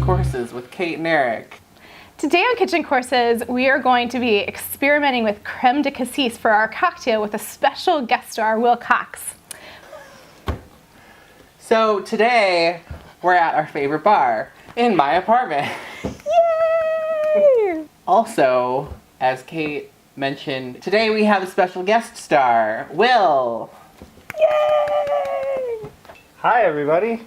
Courses with Kate and Eric. Today on Kitchen Courses, we are going to be experimenting with Creme de Cassis for our cocktail with a special guest star, Will Cox. So today, we're at our favorite bar in my apartment. Yay! Also, as Kate mentioned, today we have a special guest star, Will. Yay! Hi, everybody.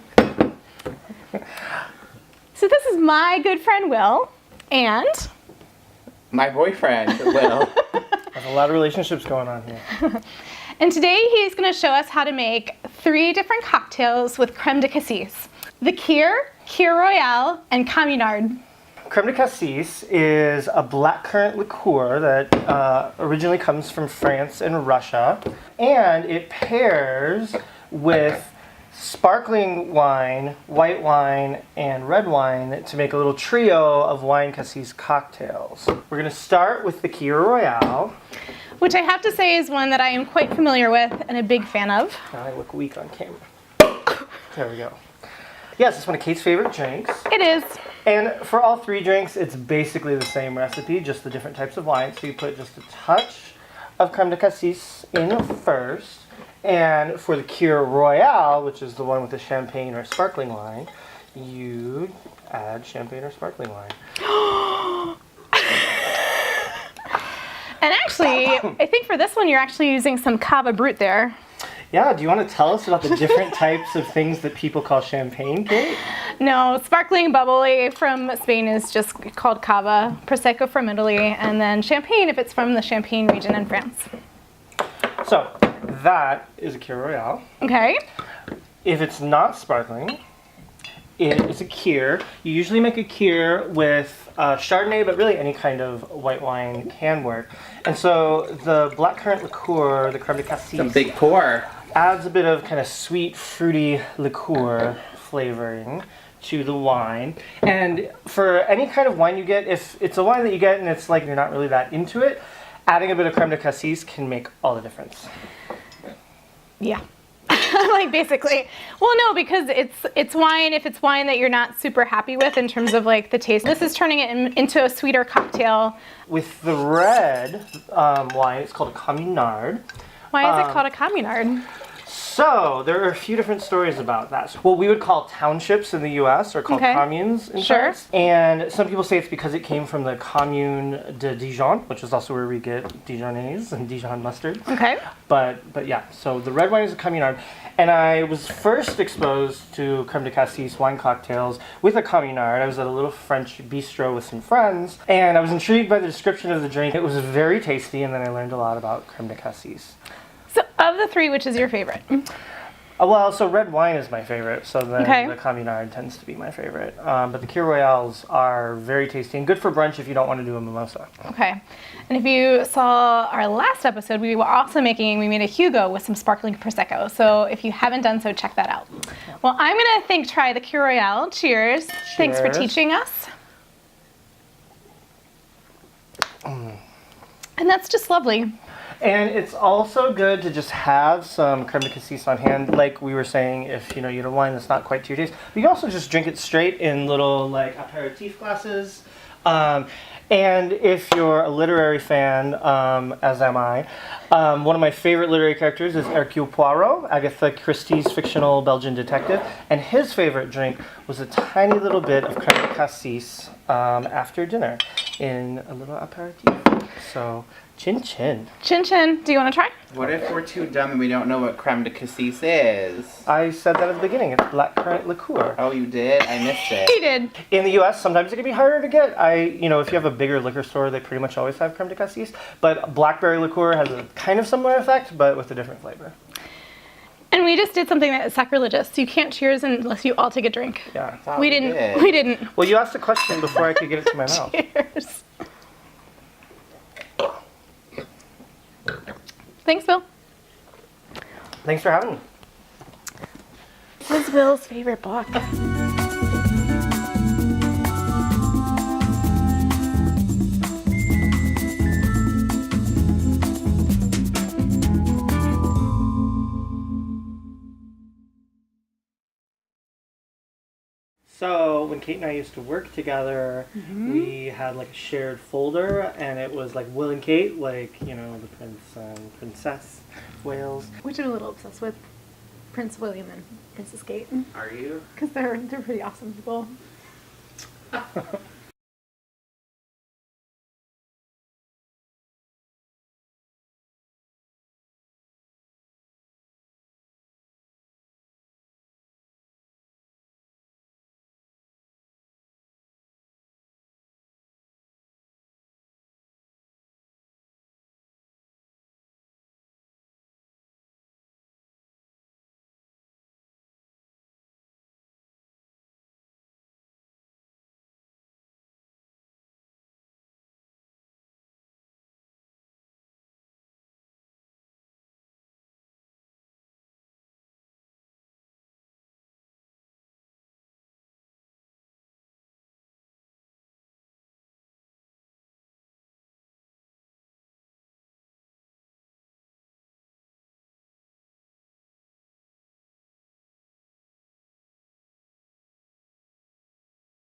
So this is my good friend, Will, and My boyfriend, Will. There's a lot of relationships going on here. And today he's going to show us how to make 3 different cocktails with Creme de Cassis. The Kir Royale, and Communard. Crème de Cassis is a blackcurrant liqueur that originally comes from France and Russia, and it pairs with sparkling wine, white wine, and red wine to make a little trio of wine cassis cocktails. We're going to start with the Kir Royale. Which I have to say is one that I am quite familiar with and a big fan of. I look weak on camera. There we go. Yes, it's one of Kate's favorite drinks. It is. And for all 3 drinks, it's basically the same recipe, just the different types of wine. So you put just a touch of Crème de Cassis in first. And for the Kir Royale, which is the one with the champagne or sparkling wine, you add champagne or sparkling wine. And actually, I think for this one, you're actually using some Cava Brut there. Yeah, do you want to tell us about the different types of things that people call champagne, Kate? No, sparkling bubbly from Spain is just called Cava, Prosecco from Italy, and then champagne if it's from the Champagne region in France. So, that is a Kir Royale. Okay. If it's not sparkling, it's a Kir. You usually make a Kir with Chardonnay, but really any kind of white wine can work. And so the blackcurrant liqueur, the Crème de Cassis, A big pour. adds a bit of kind of sweet, fruity liqueur flavoring to the wine. And for any kind of wine you get, if it's a wine that you get and it's like you're not really that into it, adding a bit of Crème de Cassis can make all the difference. Yeah. Like basically. Well, no, because it's wine. If it's wine that you're not super happy with in terms of like the taste, this is turning it into a sweeter cocktail. With the red wine, it's called a Communard. Why is it called a Communard? So, there are a few different stories about that. So, what we would call townships in the U.S. are called communes in France. And some people say it's because it came from the Commune de Dijon, which is also where we get Dijonnaise and Dijon mustard. Okay. But yeah, so the red wine is a Communard. And I was first exposed to Crème de Cassis wine cocktails with a Communard. I was at a little French bistro with some friends, and I was intrigued by the description of the drink. It was very tasty, and then I learned a lot about Crème de Cassis. So of the 3, which is your favorite? Well, so red wine is my favorite, so then the Communard tends to be my favorite. But the Kir Royales are very tasty and good for brunch if you don't want to do a mimosa. Okay. And if you saw our last episode, we made a Hugo with some sparkling Prosecco. So if you haven't done so, check that out. Well, I'm going to try the Kir Royale. Cheers. Thanks for teaching us. And that's just lovely. And it's also good to just have some Crème de Cassis on hand, like we were saying, if you have wine that's not quite to your taste. But you can also just drink it straight in little like aperitif glasses. And if you're a literary fan, as am I, one of my favorite literary characters is Hercule Poirot, Agatha Christie's fictional Belgian detective, and his favorite drink was a tiny little bit of Crème de Cassis after dinner in a little aperitif. So, chin chin. Chin chin. Do you want to try? What if we're too dumb and we don't know what Crème de Cassis is? I said that at the beginning. It's blackcurrant liqueur. Oh, you did? I missed it. He did. In the U.S., sometimes it can be harder to get. If you have a bigger liquor store, they pretty much always have Crème de Cassis. But blackberry liqueur has a kind of similar effect, but with a different flavor. And we just did something that is sacrilegious. You can't cheers unless you all take a drink. Yeah. We didn't. Well, you asked the question before I could get it to my mouth. Cheers. Thanks, Bill. Thanks for having me. This is Bill's favorite book. So when Kate and I used to work together, we had like a shared folder, and it was like Will and Kate, like, you know, the prince and princess Wales. Which I'm a little obsessed with Prince William and Princess Kate. Are you? Because they're pretty awesome people.